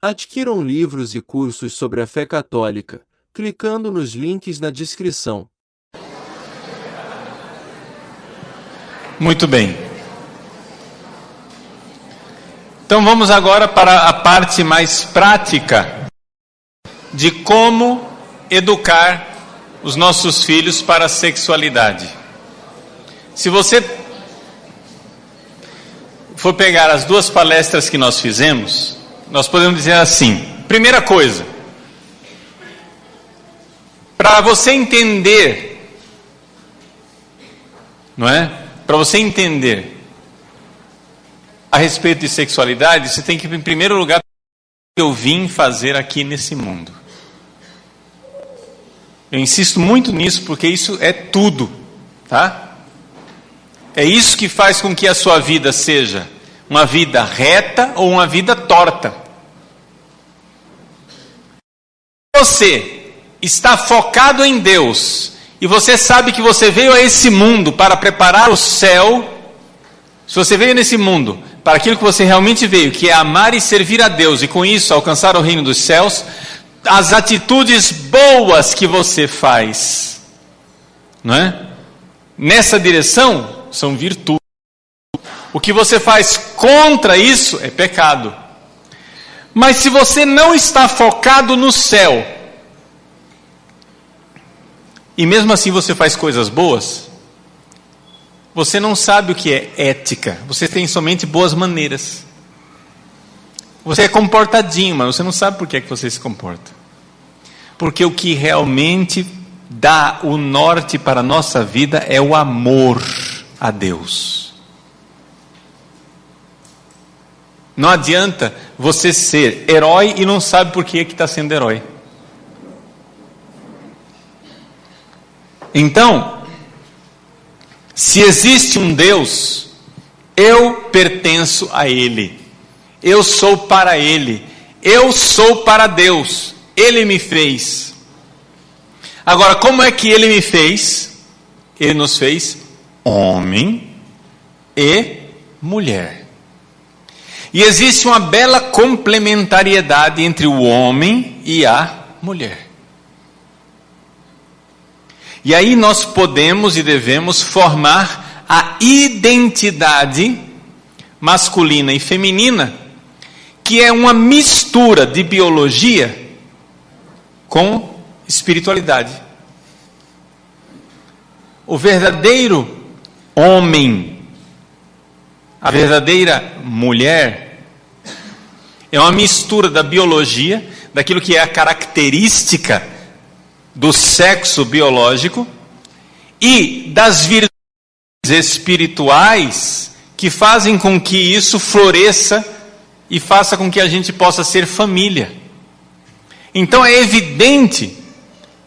Adquiram livros e cursos sobre a fé católica, clicando nos links na descrição. Muito bem. Então vamos agora para a parte mais prática de como educar os nossos filhos para a sexualidade. Se você for pegar as duas palestras que nós fizemos, nós podemos dizer assim: primeira coisa, para você entender, não é? Para você entender a respeito de sexualidade, você tem que, em primeiro lugar, o que eu vim fazer aqui nesse mundo. Eu insisto muito nisso porque isso é tudo, tá? É isso que faz com que a sua vida seja uma vida reta ou uma vida torta. Você está focado em Deus e você sabe que você veio a esse mundo para preparar o céu. Se você veio nesse mundo para aquilo que você realmente veio, que é amar e servir a Deus, e com isso alcançar o reino dos céus, as atitudes boas que você faz, não é? Nessa direção são virtudes. O que você faz contra isso é pecado. Mas se você não está focado no céu, e mesmo assim você faz coisas boas, você não sabe o que é ética. Você tem somente boas maneiras. Você é comportadinho, mas você não sabe por que é que você se comporta. Porque o que realmente dá o norte para a nossa vida é o amor a Deus. Não adianta você ser herói e não sabe por que é que está sendo herói. Então, se existe um Deus, eu pertenço a Ele. Eu sou para Ele. Eu sou para Deus. Ele me fez. Agora, como é que Ele me fez? Ele nos fez homem e mulher. E existe uma bela complementariedade entre o homem e a mulher. E aí nós podemos e devemos formar a identidade masculina e feminina, que é uma mistura de biologia com espiritualidade. O verdadeiro homem, a verdadeira mulher, é uma mistura da biologia, daquilo que é a característica do sexo biológico e das virtudes espirituais que fazem com que isso floresça e faça com que a gente possa ser família. Então é evidente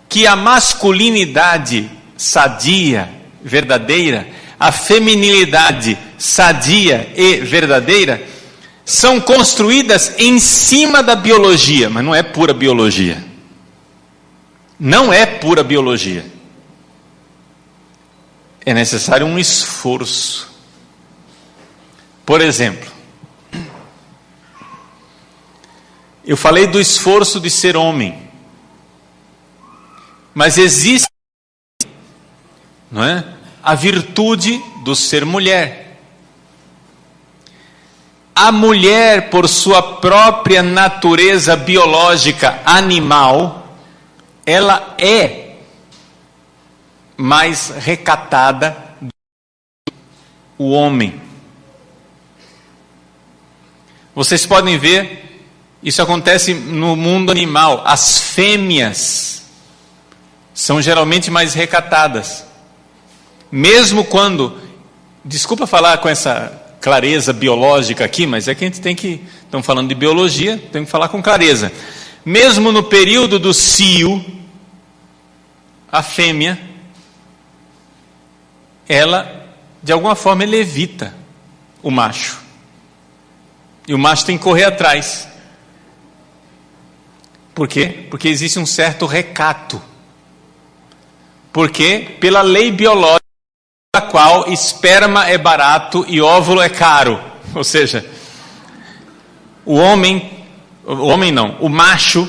que a masculinidade sadia, verdadeira, a feminilidade sadia e verdadeira são construídas em cima da biologia, mas não é pura biologia. Não é pura biologia. É necessário um esforço. Por exemplo, eu falei do esforço de ser homem, mas existe, não é, a virtude do ser mulher. A mulher, por sua própria natureza biológica animal, ela é mais recatada do que o homem. Vocês podem ver, isso acontece no mundo animal. As fêmeas são geralmente mais recatadas. Mesmo quando, desculpa falar com essa clareza biológica aqui, mas é que a gente tem que, estamos falando de biologia, tem que falar com clareza. Mesmo no período do cio, a fêmea, ela, de alguma forma, ele evita o macho. E o macho tem que correr atrás. Por quê? Porque existe um certo recato. Porque, pela lei biológica, a qual esperma é barato e óvulo é caro. Ou seja, o homem o homem não, o macho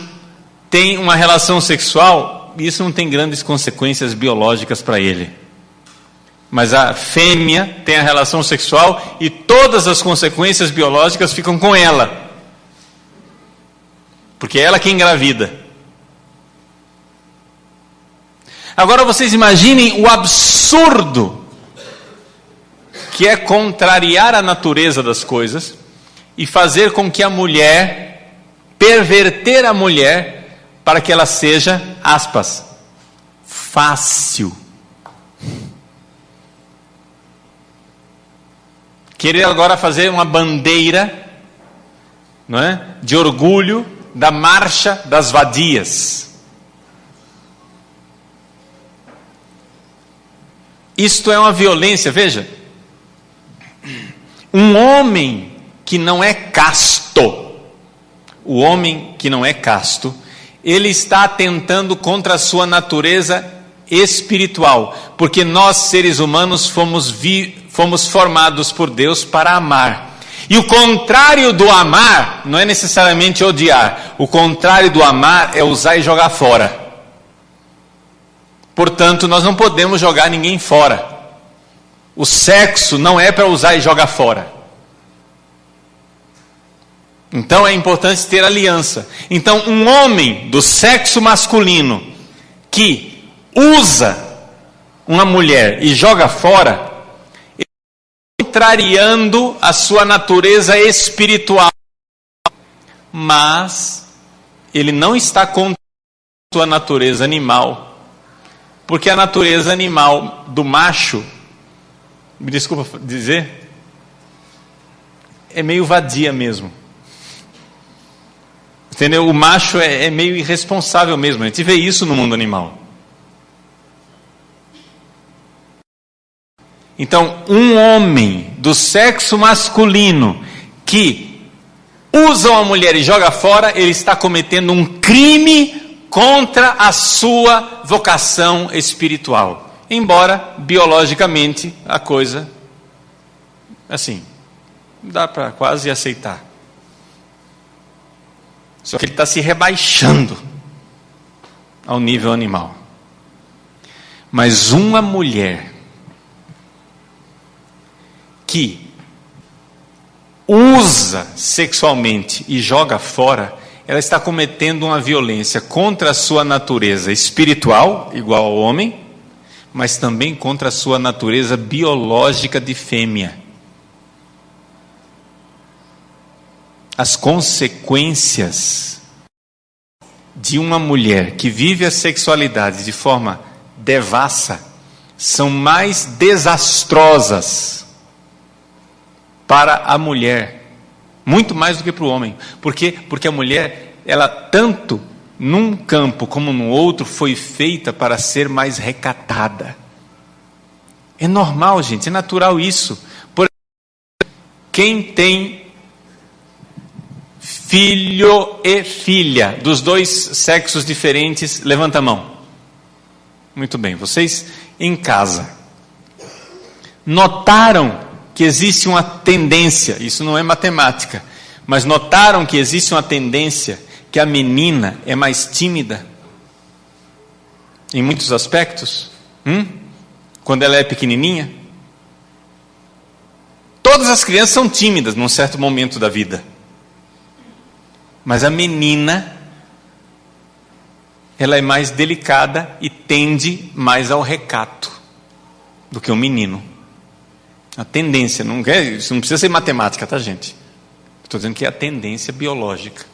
tem uma relação sexual, e isso não tem grandes consequências biológicas para ele. Mas a fêmea tem a relação sexual e todas as consequências biológicas ficam com ela. Porque é ela que engravida. Agora vocês imaginem o absurdo que é contrariar a natureza das coisas e fazer com que a mulher, perverter a mulher para que ela seja, aspas, fácil. Querer agora fazer uma bandeira, não é, de orgulho da marcha das vadias. Isto é uma violência, veja. Um homem que não é casto, o homem que não é casto, ele está atentando contra a sua natureza espiritual, porque nós seres humanos fomos formados por Deus para amar. E o contrário do amar não é necessariamente odiar. O contrário do amar é usar e jogar fora. Portanto, nós não podemos jogar ninguém fora. O sexo não é para usar e jogar fora. Então é importante ter aliança. Então, um homem do sexo masculino que usa uma mulher e joga fora, contrariando a sua natureza espiritual, mas ele não está contra a sua natureza animal, porque a natureza animal do macho, me desculpa dizer, é meio vadia mesmo. Entendeu? O macho é meio irresponsável mesmo. A gente vê isso no mundo animal. Então, um homem do sexo masculino que usa uma mulher e joga fora, ele está cometendo um crime contra a sua vocação espiritual. Embora, biologicamente, a coisa, assim, dá para quase aceitar. Só que ele está se rebaixando ao nível animal. Mas uma mulher que usa sexualmente e joga fora, ela está cometendo uma violência contra a sua natureza espiritual, igual ao homem, mas também contra a sua natureza biológica de fêmea. As consequências de uma mulher que vive a sexualidade de forma devassa são mais desastrosas para a mulher, muito mais do que para o homem. Por quê? Porque a mulher, ela tanto num campo como no outro, foi feita para ser mais recatada. É normal, gente, é natural isso. Por exemplo, quem tem filho e filha dos dois sexos diferentes, levanta a mão. Muito bem, vocês em casa notaram que existe uma tendência, isso não é matemática, mas notaram que existe uma tendência que a menina é mais tímida em muitos aspectos? Quando ela é pequenininha? Todas as crianças são tímidas num certo momento da vida. Mas a menina, ela é mais delicada e tende mais ao recato do que o menino. A tendência, isso não precisa ser matemática, tá, gente? Estou dizendo que é a tendência biológica.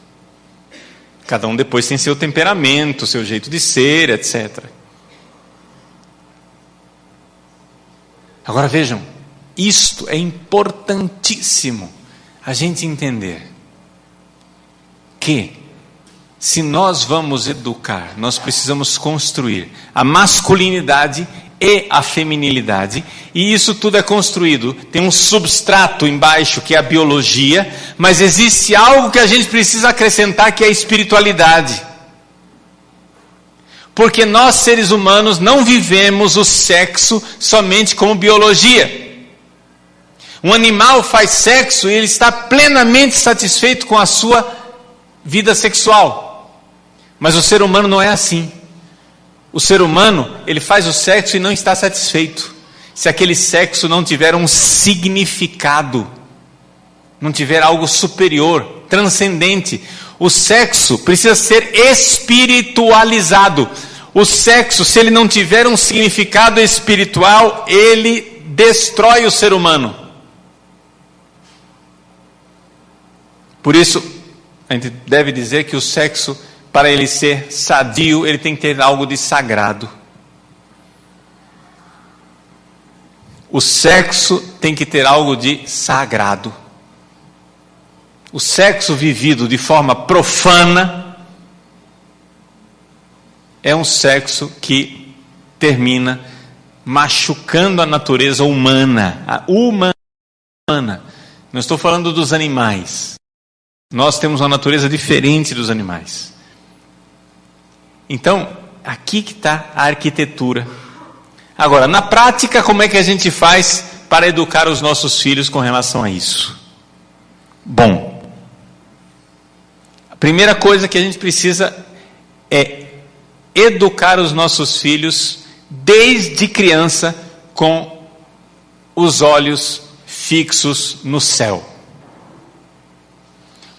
Cada um depois tem seu temperamento, seu jeito de ser, etc. Agora vejam, isto é importantíssimo a gente entender. Que, se nós vamos educar, nós precisamos construir a masculinidade e a feminilidade, e isso tudo é construído, tem um substrato embaixo que é a biologia, mas existe algo que a gente precisa acrescentar, que é a espiritualidade. Porque nós, seres humanos, não vivemos o sexo somente como biologia. Um animal faz sexo e ele está plenamente satisfeito com a sua vida sexual. Mas o ser humano não é assim. O ser humano, ele faz o sexo e não está satisfeito. Se aquele sexo não tiver um significado, não tiver algo superior, transcendente. O sexo precisa ser espiritualizado. O sexo, se ele não tiver um significado espiritual, ele destrói o ser humano. Por isso, a gente deve dizer que o sexo, para ele ser sadio, ele tem que ter algo de sagrado. O sexo tem que ter algo de sagrado. O sexo vivido de forma profana é um sexo que termina machucando a natureza humana. A humana. Não estou falando dos animais. Nós temos uma natureza diferente dos animais. Então, aqui que está a arquitetura. Agora, na prática, como é que a gente faz para educar os nossos filhos com relação a isso? Bom, a primeira coisa que a gente precisa é educar os nossos filhos desde criança com os olhos fixos no céu.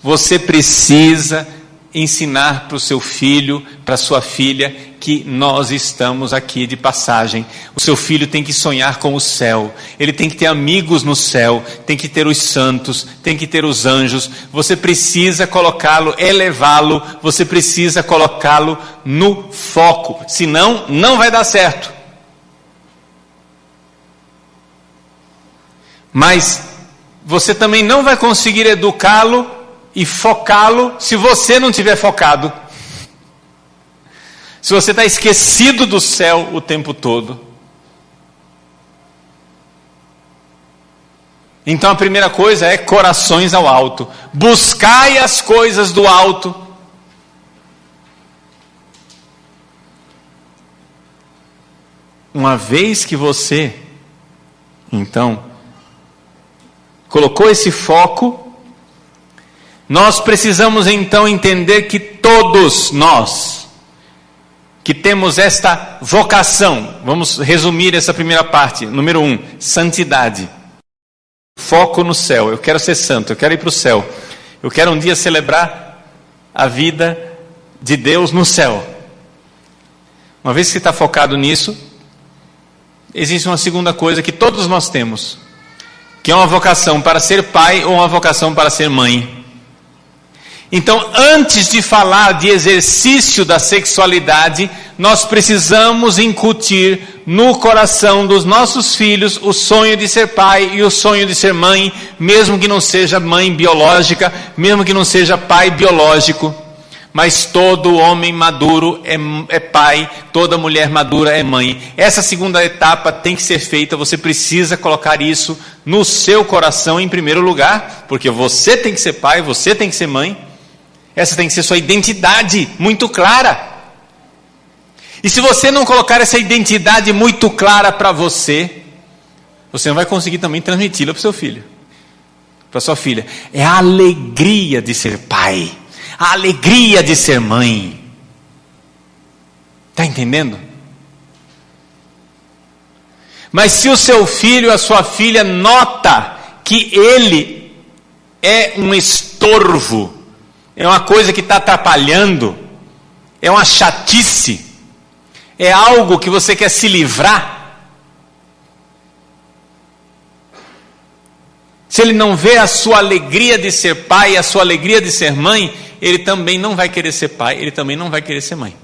Você precisa ensinar para o seu filho, para a sua filha, que nós estamos aqui de passagem. O seu filho tem que sonhar com o céu, ele tem que ter amigos no céu, tem que ter os santos, tem que ter os anjos. Você precisa colocá-lo, elevá-lo, você precisa colocá-lo no foco, senão não vai dar certo. Mas você também não vai conseguir educá-lo e focá-lo se você não estiver focado. Se você está esquecido do céu o tempo todo. Então a primeira coisa é corações ao alto. Buscai as coisas do alto. Uma vez que você, então, colocou esse foco, nós precisamos então entender que todos nós, que temos esta vocação, vamos resumir essa primeira parte, número 1, santidade, foco no céu. Eu quero ser santo, eu quero ir para o céu, eu quero um dia celebrar a vida de Deus no céu. Uma vez que você está focado nisso, existe uma segunda coisa que todos nós temos, que é uma vocação para ser pai ou uma vocação para ser mãe. Então, antes de falar de exercício da sexualidade, nós precisamos incutir no coração dos nossos filhos o sonho de ser pai e o sonho de ser mãe, mesmo que não seja mãe biológica, mesmo que não seja pai biológico. Mas todo homem maduro é pai, toda mulher madura é mãe. Essa segunda etapa tem que ser feita, você precisa colocar isso no seu coração em primeiro lugar, porque você tem que ser pai, você tem que ser mãe. Essa tem que ser sua identidade muito clara. E se você não colocar essa identidade muito clara para você, você não vai conseguir também transmiti-la para o seu filho, para sua filha. É a alegria de ser pai, a alegria de ser mãe. Está entendendo? Mas se o seu filho, a sua filha nota que ele é um estorvo, é uma coisa que está atrapalhando, é uma chatice, é algo que você quer se livrar, se ele não vê a sua alegria de ser pai, a sua alegria de ser mãe, ele também não vai querer ser pai, ele também não vai querer ser mãe.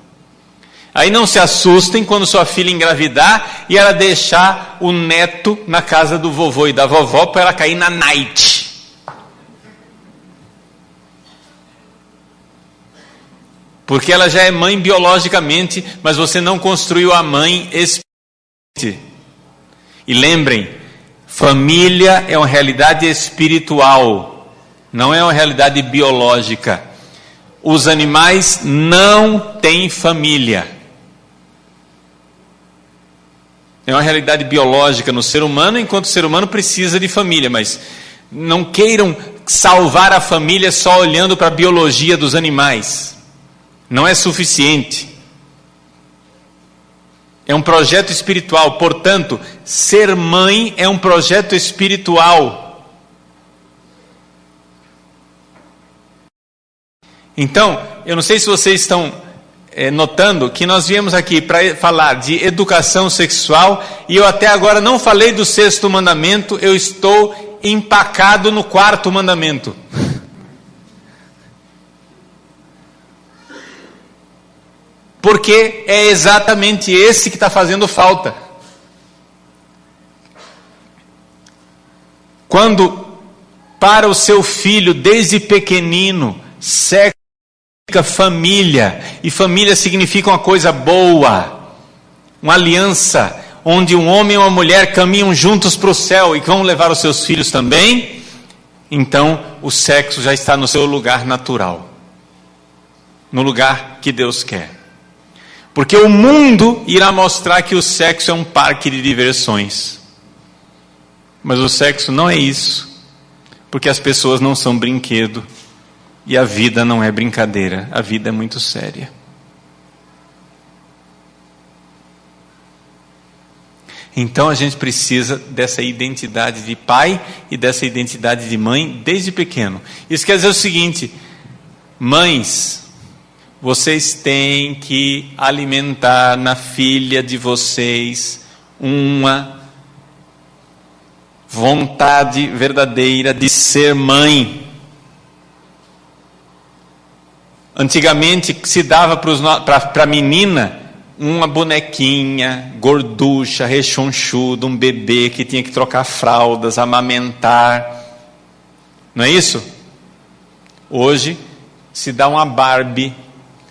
Aí não se assustem quando sua filha engravidar e ela deixar o neto na casa do vovô e da vovó para ela cair na night. Porque ela já é mãe biologicamente, mas você não construiu a mãe espiritualmente. E lembrem, família é uma realidade espiritual, não é uma realidade biológica. Os animais não têm família. É uma realidade biológica no ser humano, enquanto o ser humano precisa de família, mas não queiram salvar a família só olhando para a biologia dos animais. Não é suficiente. É um projeto espiritual. Portanto, ser mãe é um projeto espiritual. Então, eu não sei se vocês estão notando que nós viemos aqui para falar de educação sexual, e eu até agora não falei do 6º mandamento, eu estou empacado no 4º mandamento. Porque é exatamente esse que está fazendo falta. Quando para o seu filho, desde pequenino, sexo significa família, e família significa uma coisa boa, uma aliança, onde um homem e uma mulher caminham juntos para o céu e vão levar os seus filhos também, então o sexo já está no seu lugar natural, no lugar que Deus quer. Porque o mundo irá mostrar que o sexo é um parque de diversões. Mas o sexo não é isso. Porque as pessoas não são brinquedo. E a vida não é brincadeira. A vida é muito séria. Então a gente precisa dessa identidade de pai e dessa identidade de mãe desde pequeno. Isso quer dizer o seguinte: mães, vocês têm que alimentar na filha de vocês uma vontade verdadeira de ser mãe. Antigamente se dava para a menina uma bonequinha, gorducha, rechonchuda, um bebê que tinha que trocar fraldas, amamentar. Não é isso? Hoje se dá uma Barbie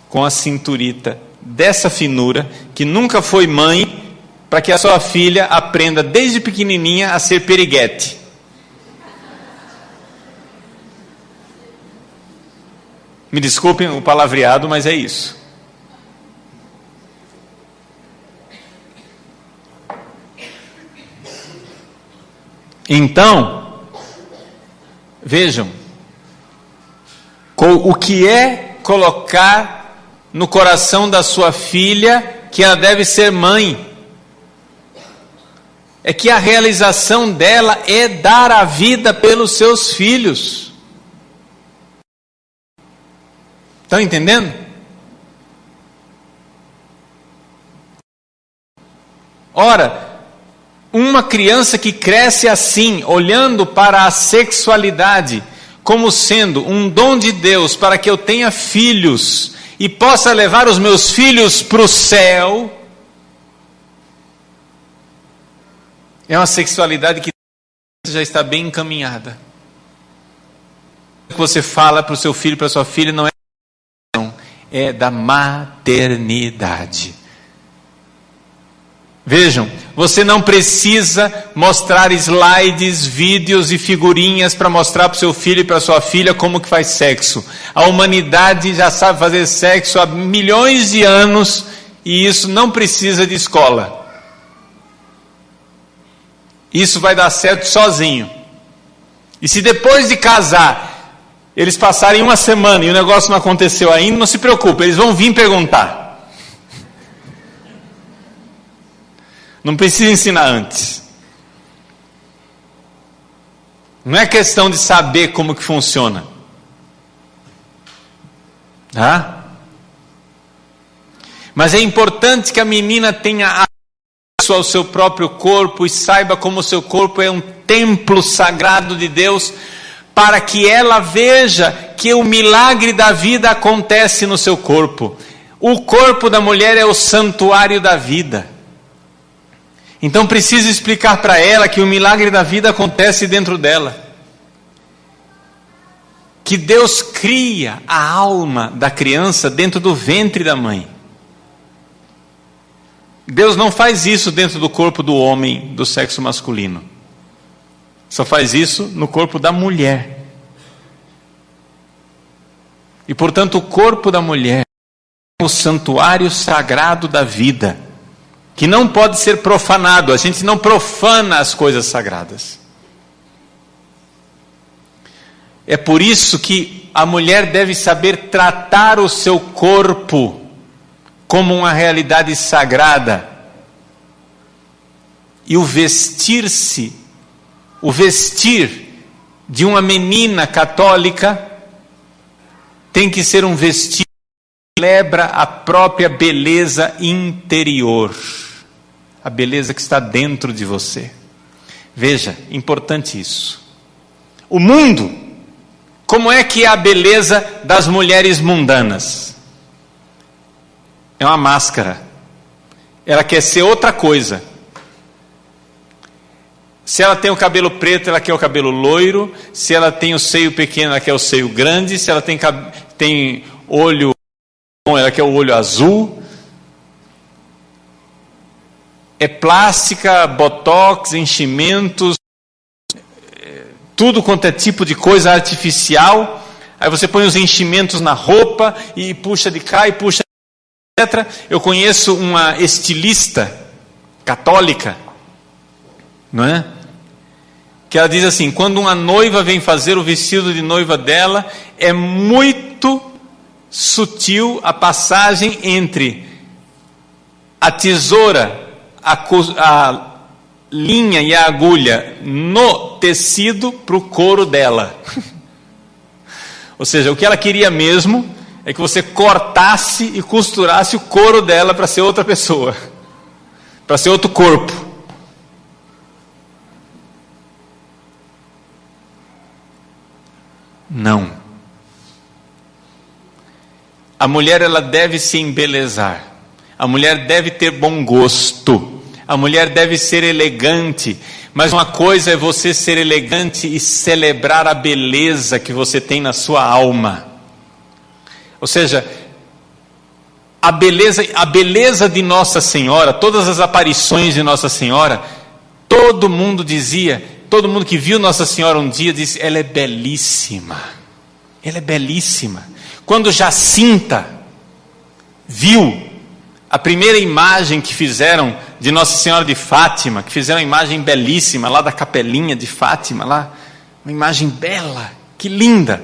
com a cinturita dessa finura, que nunca foi mãe, para que a sua filha aprenda desde pequenininha a ser periguete. Me desculpem o palavreado, mas é isso. Então, vejam, o que é colocar no coração da sua filha que ela deve ser mãe? É que a realização dela é dar a vida pelos seus filhos. Estão entendendo? Ora, uma criança que cresce assim, olhando para a sexualidade como sendo um dom de Deus para que eu tenha filhos e possa levar os meus filhos para o céu, é uma sexualidade que já está bem encaminhada. O que você fala para o seu filho, para a sua filha, não é da maternidade. Vejam, você não precisa mostrar slides, vídeos e figurinhas para mostrar para o seu filho e para a sua filha como que faz sexo. A humanidade já sabe fazer sexo há milhões de anos e isso não precisa de escola. Isso vai dar certo sozinho. E se depois de casar, eles passarem uma semana e o negócio não aconteceu ainda, não se preocupe, eles vão vir perguntar. Não precisa ensinar antes. Não é questão de saber como que funciona. Tá? Mas é importante que a menina tenha acesso ao seu próprio corpo e saiba como o seu corpo é um templo sagrado de Deus, para que ela veja que o milagre da vida acontece no seu corpo. O corpo da mulher é o santuário da vida. Então precisa explicar para ela que o milagre da vida acontece dentro dela. Que Deus cria a alma da criança dentro do ventre da mãe. Deus não faz isso dentro do corpo do homem do sexo masculino. Só faz isso no corpo da mulher. E portanto o corpo da mulher é o santuário sagrado da vida, que não pode ser profanado. A gente não profana as coisas sagradas. É por isso que a mulher deve saber tratar o seu corpo como uma realidade sagrada. E o vestir de uma menina católica tem que ser um vestido que celebra a própria beleza interior, a beleza que está dentro de você. Veja, importante isso. O mundo, como é que é a beleza das mulheres mundanas? É uma máscara. Ela quer ser outra coisa. Se ela tem o cabelo preto, ela quer o cabelo loiro. Se ela tem o seio pequeno, ela quer o seio grande. Se ela tem olho bom, ela quer o olho azul. É plástica, botox, enchimentos, tudo quanto é tipo de coisa artificial. Aí você põe os enchimentos na roupa e puxa de cá e puxa de lá, etc. Eu conheço uma estilista católica, não é? Que ela diz assim: quando uma noiva vem fazer o vestido de noiva dela, é muito sutil a passagem entre a tesoura, a linha e a agulha no tecido para o couro dela. Ou seja, o que ela queria mesmo é que você cortasse e costurasse o couro dela para ser outra pessoa, para ser outro corpo. Não. A mulher, ela deve se embelezar. A mulher deve ter bom gosto. A mulher deve ser elegante. Mas uma coisa é você ser elegante e celebrar a beleza que você tem na sua alma. Ou seja, a beleza de Nossa Senhora, todas as aparições de Nossa Senhora, todo mundo dizia, todo mundo que viu Nossa Senhora um dia disse: ela é belíssima. Ela é belíssima. Quando Jacinta viu a primeira imagem que fizeram de Nossa Senhora de Fátima, que fizeram uma imagem belíssima lá da capelinha de Fátima, lá, uma imagem bela, que linda.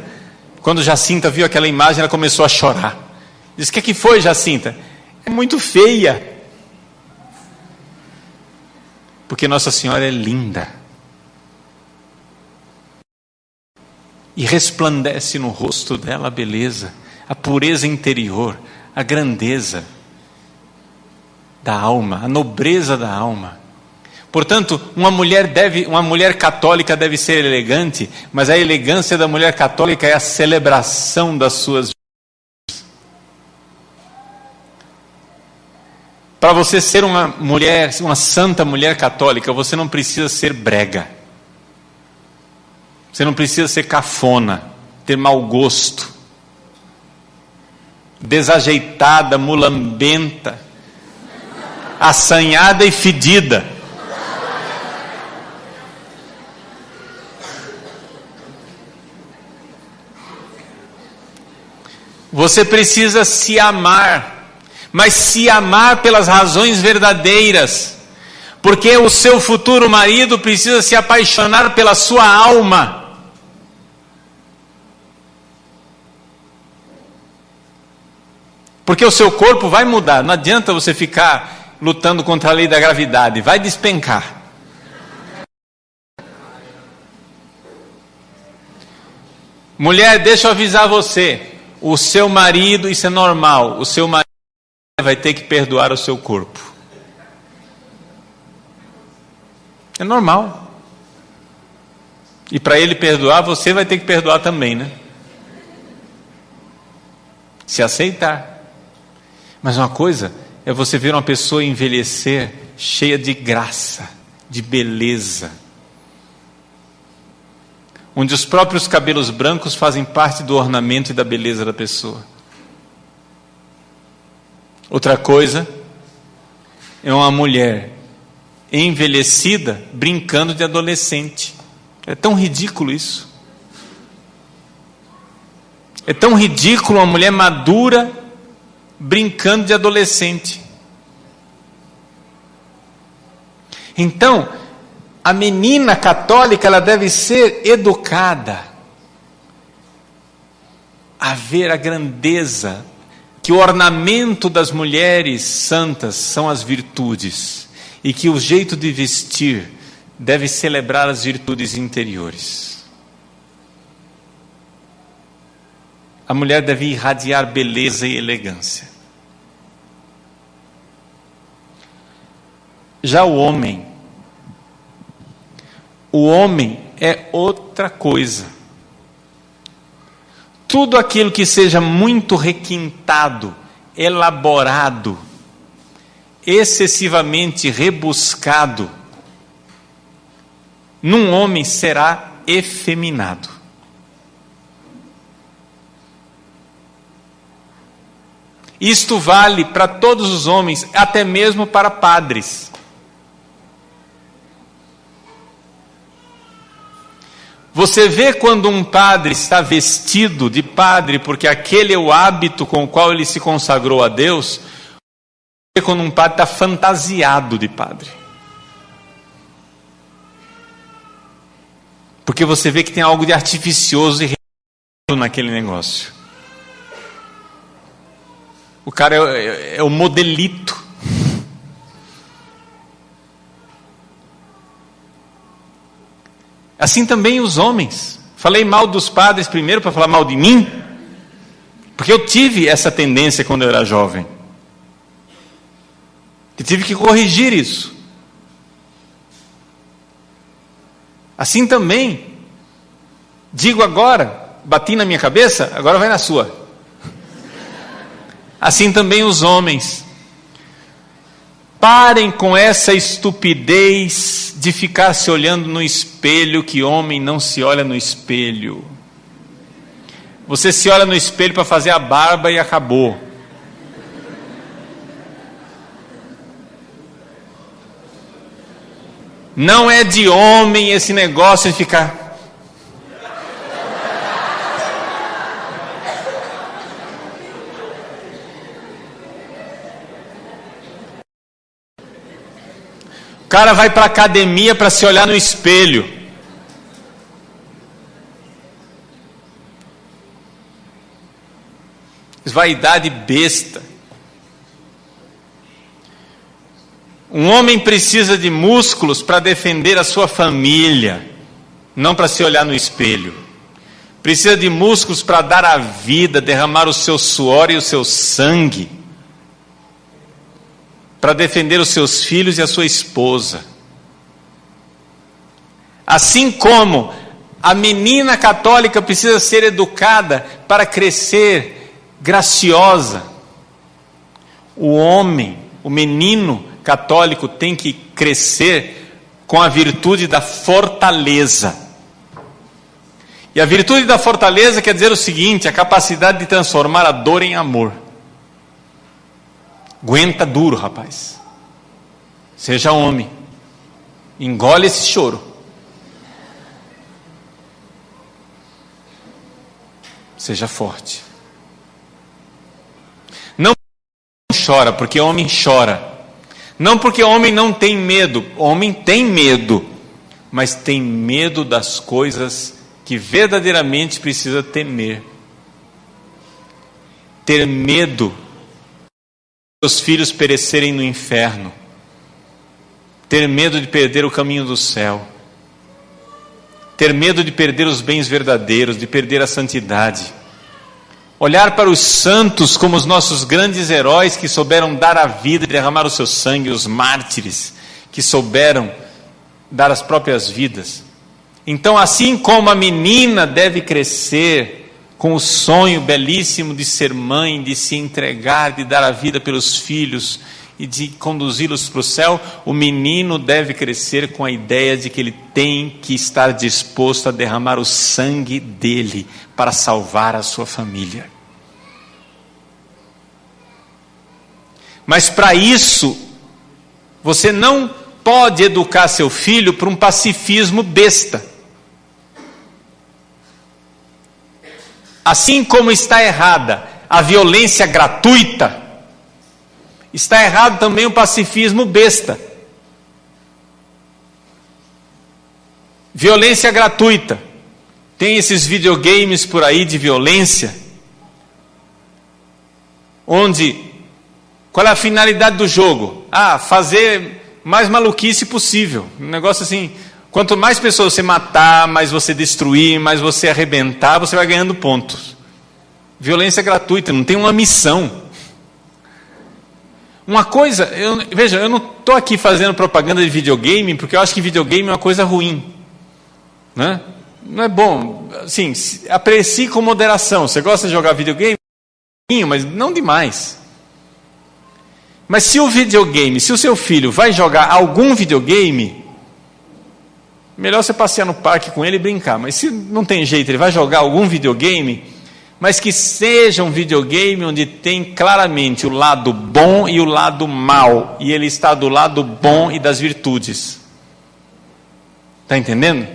Quando Jacinta viu aquela imagem, ela começou a chorar. Disse: o que foi, Jacinta? É muito feia. Porque Nossa Senhora é linda. E resplandece no rosto dela a beleza, a pureza interior, a grandeza da alma, a nobreza da alma. Portanto, uma mulher católica deve ser elegante, mas a elegância da mulher católica é a celebração das suas virtudes. Para você ser uma mulher, uma santa mulher católica, você não precisa ser brega. Você não precisa ser cafona, ter mau gosto, desajeitada, mulambenta, assanhada e fedida. Você precisa se amar, mas se amar pelas razões verdadeiras, porque o seu futuro marido precisa se apaixonar pela sua alma. Porque o seu corpo vai mudar, não adianta você ficar lutando contra a lei da gravidade, vai despencar. Mulher, deixa eu avisar você, o seu marido, isso é normal, o seu marido vai ter que perdoar o seu corpo. É normal. E para ele perdoar, você vai ter que perdoar também, né? Se aceitar. Mas uma coisa é você ver uma pessoa envelhecer cheia de graça, de beleza, onde os próprios cabelos brancos fazem parte do ornamento e da beleza da pessoa. Outra coisa é uma mulher envelhecida brincando de adolescente. É tão ridículo isso. É tão ridículo uma mulher madura brincando de adolescente. Então, a menina católica, ela deve ser educada. a ver a grandeza, que o ornamento das mulheres santas são as virtudes, e que o jeito de vestir deve celebrar as virtudes interiores. A mulher deve irradiar beleza e elegância. Já o homem é outra coisa. Tudo aquilo que seja muito requintado, elaborado, excessivamente rebuscado, num homem será efeminado. Isto vale para todos os homens, até mesmo para padres. Você vê quando um padre está vestido de padre, porque aquele é o hábito com o qual ele se consagrou a Deus. Você vê quando um padre está fantasiado de padre. Porque você vê que tem algo de artificioso e real naquele negócio. O cara é o modelito. Assim também os homens. Falei mal dos padres primeiro para falar mal de mim, porque eu tive essa tendência quando eu era jovem. E tive que corrigir isso. Assim também, digo agora, bati na minha cabeça, agora vai na sua. Assim também os homens. Parem com essa estupidez de ficar se olhando no espelho, que homem não se olha no espelho. Você se olha no espelho para fazer a barba e acabou. Não é de homem esse negócio de ficar... O cara vai para a academia para se olhar no espelho. Vaidade besta. Um homem precisa de músculos para defender a sua família, não para se olhar no espelho. Precisa de músculos para dar a vida, derramar o seu suor e o seu sangue, para defender os seus filhos e a sua esposa. Assim como a menina católica precisa ser educada para crescer graciosa, o homem, o menino católico tem que crescer com a virtude da fortaleza. E a virtude da fortaleza quer dizer o seguinte: a capacidade de transformar a dor em amor. Aguenta duro, rapaz. Seja homem. Engole esse choro. Seja forte. Não chora, porque homem chora. Não porque homem não tem medo. Homem tem medo, mas tem medo das coisas que verdadeiramente precisa temer. Ter medo os filhos perecerem no inferno, ter medo de perder o caminho do céu, ter medo de perder os bens verdadeiros, de perder a santidade, olhar para os santos como os nossos grandes heróis que souberam dar a vida e derramar o seu sangue, os mártires que souberam dar as próprias vidas. Então, assim como a menina deve crescer com o sonho belíssimo de ser mãe, de se entregar, de dar a vida pelos filhos e de conduzi-los para o céu, o menino deve crescer com a ideia de que ele tem que estar disposto a derramar o sangue dele para salvar a sua família. Mas para isso, você não pode educar seu filho para um pacifismo besta. Assim como está errada a violência gratuita, está errado também o pacifismo besta. Violência gratuita. Tem esses videogames por aí de violência. qual é a finalidade do jogo? Fazer mais maluquice possível. Um negócio assim, quanto mais pessoas você matar, mais você destruir, mais você arrebentar, você vai ganhando pontos. Violência gratuita, não tem uma missão. Uma coisa, veja, eu não estou aqui fazendo propaganda de videogame, porque eu acho que videogame é uma coisa ruim, né? Não é bom, assim, aprecie com moderação. Você gosta de jogar videogame? Mas não demais. Mas se o seu filho vai jogar algum videogame, melhor você passear no parque com ele e brincar. Mas se não tem jeito, ele vai jogar algum videogame, mas que seja um videogame onde tem claramente o lado bom e o lado mal, e ele está do lado bom e das virtudes. Está entendendo?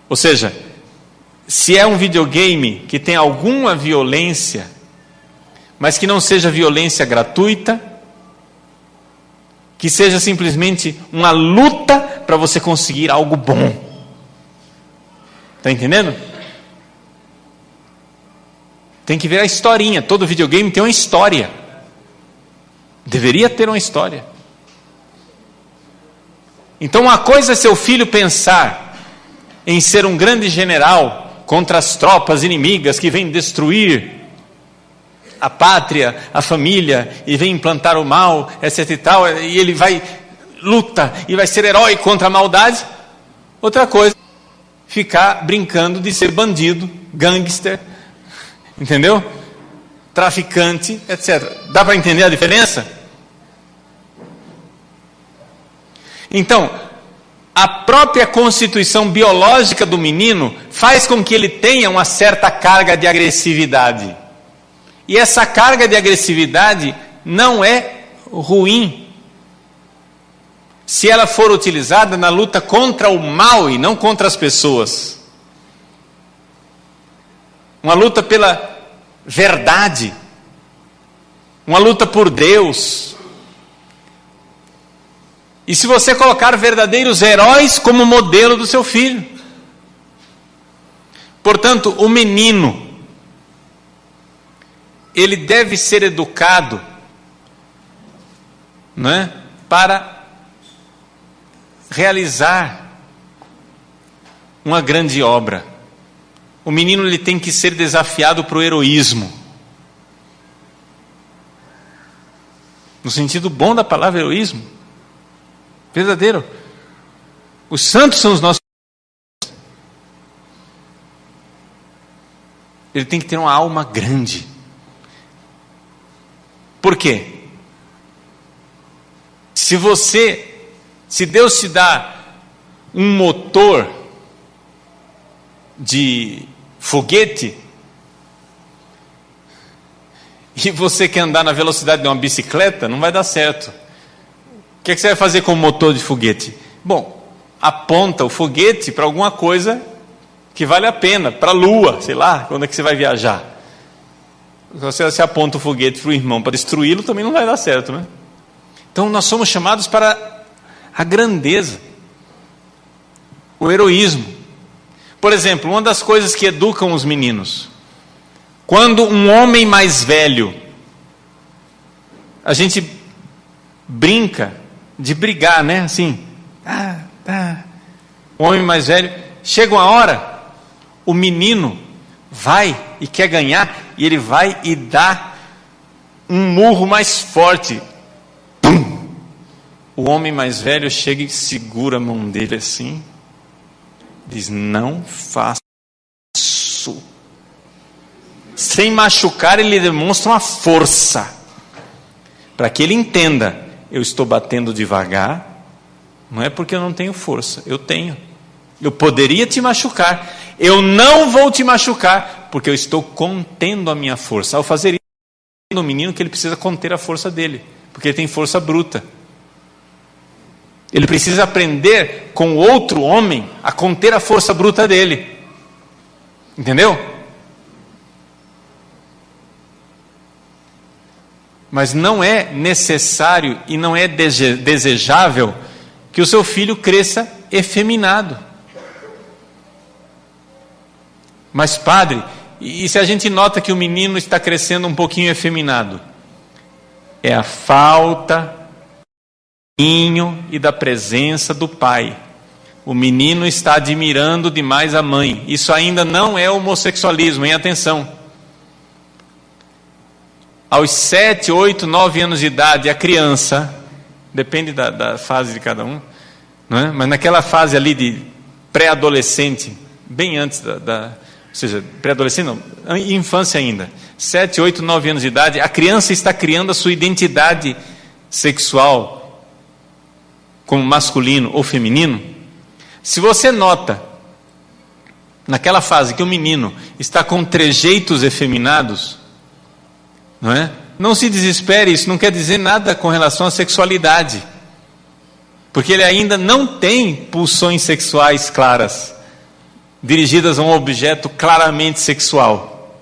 Ou seja, se é um videogame que tem alguma violência, mas que não seja violência gratuita, que seja simplesmente uma luta para você conseguir algo bom. Está entendendo? Tem que ver a historinha. Todo videogame tem uma história. Deveria ter uma história. Então uma coisa é seu filho pensar em ser um grande general contra as tropas inimigas que vêm destruir a pátria, a família, e vem implantar o mal, etc e tal, e ele vai, luta, e vai ser herói contra a maldade. Outra coisa, ficar brincando de ser bandido, gangster, entendeu? Traficante, etc. Dá para entender a diferença? Então, a própria constituição biológica do menino faz com que ele tenha uma certa carga de agressividade. E essa carga de agressividade não é ruim, se ela for utilizada na luta contra o mal e não contra as pessoas. Uma luta pela verdade, uma luta por Deus. E se você colocar verdadeiros heróis como modelo do seu filho. Portanto, o menino, ele deve ser educado, não é? Para realizar uma grande obra. O menino, ele tem que ser desafiado para o heroísmo. No sentido bom da palavra heroísmo. Verdadeiro. Os santos são os nossos. Ele tem que ter uma alma grande. Por quê? Se Deus te dá um motor de foguete e você quer andar na velocidade de uma bicicleta, não vai dar certo. O que é que você vai fazer com o motor de foguete? Bom, aponta o foguete para alguma coisa que vale a pena, para a lua, sei lá, quando é que você vai viajar. Se você aponta o foguete para o irmão para destruí-lo, também não vai dar certo, né? Então nós somos chamados para a grandeza, o heroísmo. Por exemplo, uma das coisas que educam os meninos, quando um homem mais velho, a gente brinca de brigar, né? Assim, o homem mais velho, chega uma hora, o menino vai e quer ganhar, e ele vai e dá um murro mais forte. Pum! O homem mais velho chega e segura a mão dele assim, diz: não faça isso. Sem machucar, ele demonstra uma força, para que ele entenda: eu estou batendo devagar, não é porque eu não tenho força, eu tenho. Eu poderia te machucar, eu não vou te machucar, porque eu estou contendo a minha força. Ao fazer isso, no menino que ele precisa conter a força dele, porque ele tem força bruta. Ele precisa aprender com outro homem a conter a força bruta dele. Entendeu? Mas não é necessário e não é desejável que o seu filho cresça efeminado. Mas, padre, E se a gente nota que o menino está crescendo um pouquinho efeminado, é a falta do carinho e da presença do pai. O menino está admirando demais a mãe. Isso ainda não é homossexualismo, hein? Atenção. Aos 7, 8, 9 anos de idade, a criança, depende da fase de cada um, não é? Mas naquela fase ali de pré-adolescente, bem antes ou seja, pré-adolescente não, infância ainda, 7, 8, 9 anos de idade, a criança está criando a sua identidade sexual como masculino ou feminino. Se você nota, naquela fase que o menino está com trejeitos efeminados, não é? Não se desespere, isso não quer dizer nada com relação à sexualidade, porque ele ainda não tem pulsões sexuais claras, dirigidas a um objeto claramente sexual.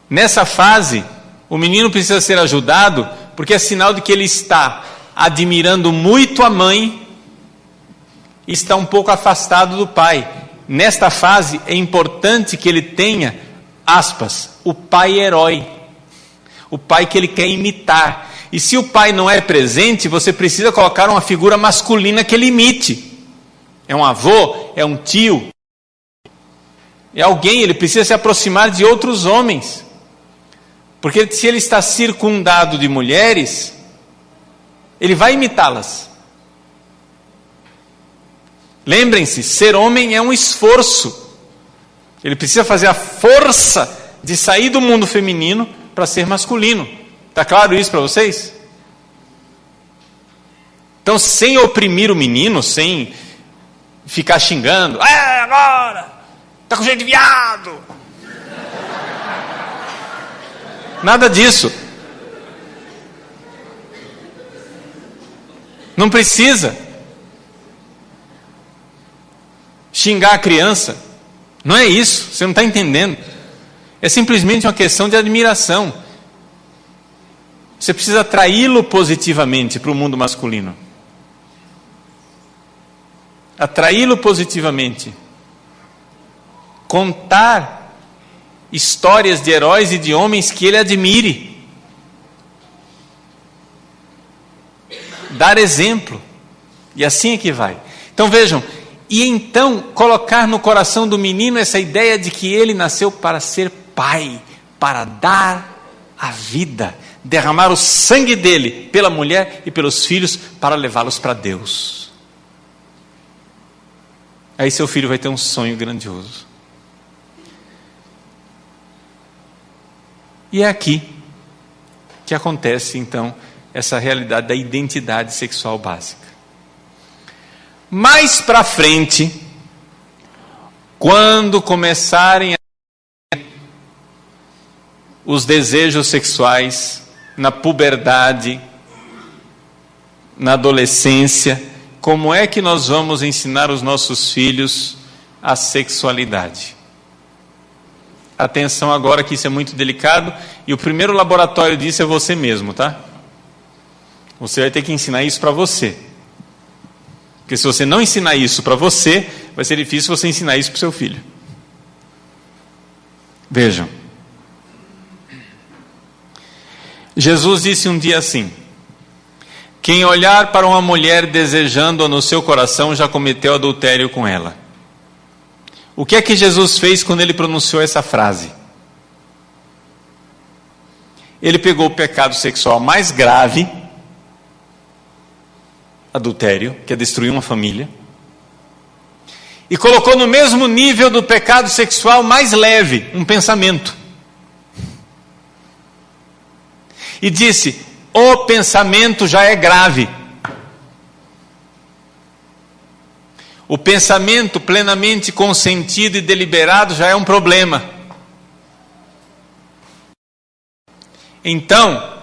Nessa fase, o menino precisa ser ajudado, porque é sinal de que ele está admirando muito a mãe e está um pouco afastado do pai. Nesta fase, é importante que ele tenha, aspas, o pai herói, o pai que ele quer imitar. E se o pai não é presente, você precisa colocar uma figura masculina que ele imite. É um avô, é um tio, é alguém, ele precisa se aproximar de outros homens. Porque se ele está circundado de mulheres, ele vai imitá-las. Lembrem-se, ser homem é um esforço. Ele precisa fazer a força de sair do mundo feminino para ser masculino. Está claro isso para vocês? Então, sem oprimir o menino, sem ficar xingando, agora, está com jeito de viado. Nada disso. Não precisa xingar a criança. Não é isso, você não está entendendo. É simplesmente uma questão de admiração. Você precisa atraí-lo positivamente para o mundo masculino. Atraí-lo positivamente. Contar histórias de heróis e de homens que ele admire. Dar exemplo. E assim é que vai. Então vejam, e então colocar no coração do menino essa ideia de que ele nasceu para ser pai, para dar a vida, derramar o sangue dele pela mulher e pelos filhos para levá-los para Deus. Aí seu filho vai ter um sonho grandioso. E é aqui que acontece então essa realidade da identidade sexual básica. Mais para frente, quando começarem os desejos sexuais na puberdade, na adolescência, como é que nós vamos ensinar os nossos filhos a sexualidade? Atenção agora que isso é muito delicado, e o primeiro laboratório disso é você mesmo, tá? Você vai ter que ensinar isso para você. Porque se você não ensinar isso para você, vai ser difícil você ensinar isso para o seu filho. Vejam. Jesus disse um dia assim: quem olhar para uma mulher desejando-a no seu coração já cometeu adultério com ela. O que é que Jesus fez quando ele pronunciou essa frase? Ele pegou o pecado sexual mais grave, adultério, que é destruir uma família, e colocou no mesmo nível do pecado sexual mais leve, um pensamento. E disse: o pensamento já é grave. O pensamento plenamente consentido e deliberado já é um problema. Então,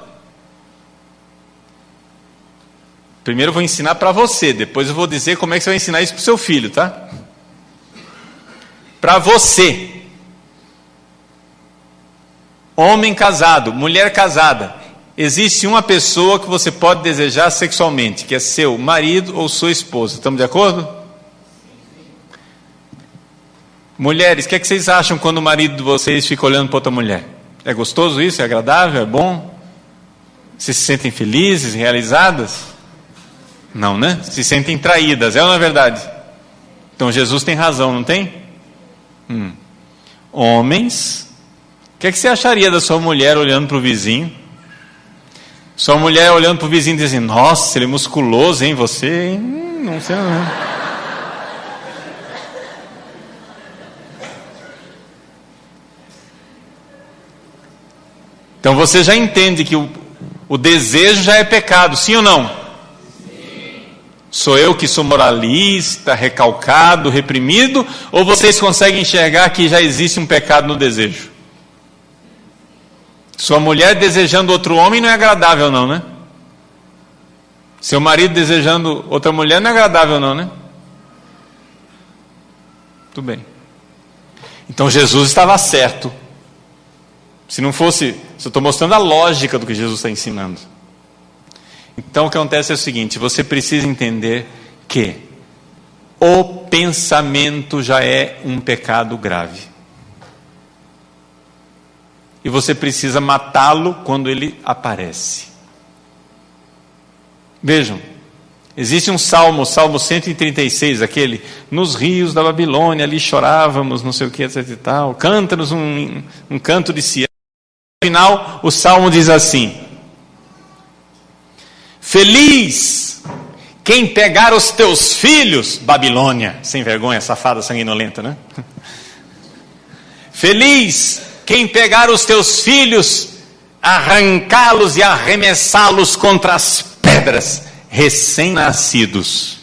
primeiro eu vou ensinar para você, depois eu vou dizer como é que você vai ensinar isso para o seu filho, tá? Para você, homem casado, mulher casada, existe uma pessoa que você pode desejar sexualmente, que é seu marido ou sua esposa. Estamos de acordo? Mulheres, o que vocês acham quando o marido de vocês fica olhando para outra mulher? É gostoso isso? É agradável? É bom? Vocês se sentem felizes, realizadas? Não, né? Se sentem traídas, é ou não é verdade? Então Jesus tem razão, não tem? Homens, o que você acharia da sua mulher olhando para o vizinho? Sua mulher olhando para o vizinho e dizendo: nossa, ele é musculoso, hein? Você, hein? Não sei não. Então você já entende que o desejo já é pecado, sim ou não? Sim. Sou eu que sou moralista, recalcado, reprimido, ou vocês conseguem enxergar que já existe um pecado no desejo? Sua mulher desejando outro homem não é agradável não, né? Seu marido desejando outra mulher não é agradável não, né? Tudo bem. Então Jesus estava certo. Se não fosse, eu estou mostrando a lógica do que Jesus está ensinando. Então o que acontece é o seguinte: você precisa entender que o pensamento já é um pecado grave. E você precisa matá-lo quando ele aparece. Vejam, existe um salmo, o Salmo 136, aquele: nos rios da Babilônia, ali chorávamos, não sei o que, etc e tal, canta-nos um canto de Sião. No final, o salmo diz assim: feliz quem pegar os teus filhos, Babilônia, sem vergonha, safada, sanguinolenta, né? Feliz quem pegar os teus filhos, arrancá-los e arremessá-los contra as pedras, recém-nascidos.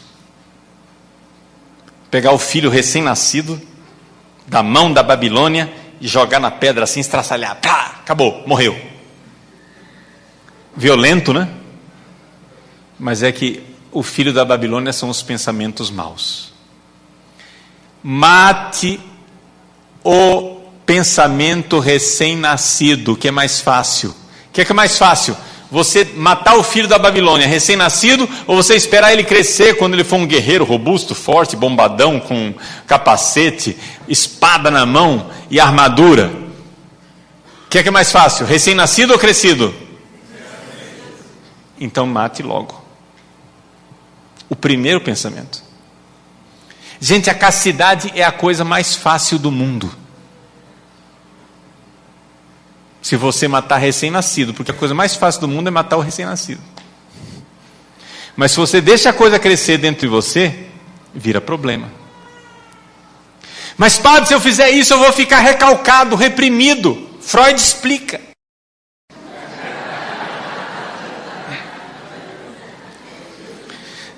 Pegar o filho recém-nascido da mão da Babilônia e jogar na pedra assim, estraçalhar, pá, acabou, morreu. Violento, né? Mas é que o filho da Babilônia são os pensamentos maus. Mate o pensamento recém-nascido, que é mais fácil. O que é mais fácil? Você matar o filho da Babilônia recém-nascido, ou você esperar ele crescer quando ele for um guerreiro robusto, forte, bombadão, com capacete, espada na mão e armadura? O que é mais fácil? Recém-nascido ou crescido? Então mate logo. O primeiro pensamento. Gente, a castidade é a coisa mais fácil do mundo. Se você matar recém-nascido, porque a coisa mais fácil do mundo é matar o recém-nascido. Mas se você deixa a coisa crescer dentro de você, vira problema. Mas padre, se eu fizer isso eu vou ficar recalcado, reprimido. Freud explica.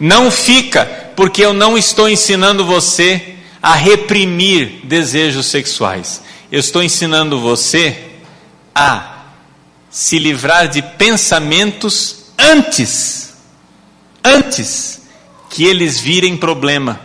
Não fica, porque eu não estou ensinando você a reprimir desejos sexuais. Eu estou ensinando você a se livrar de pensamentos antes que eles virem problema.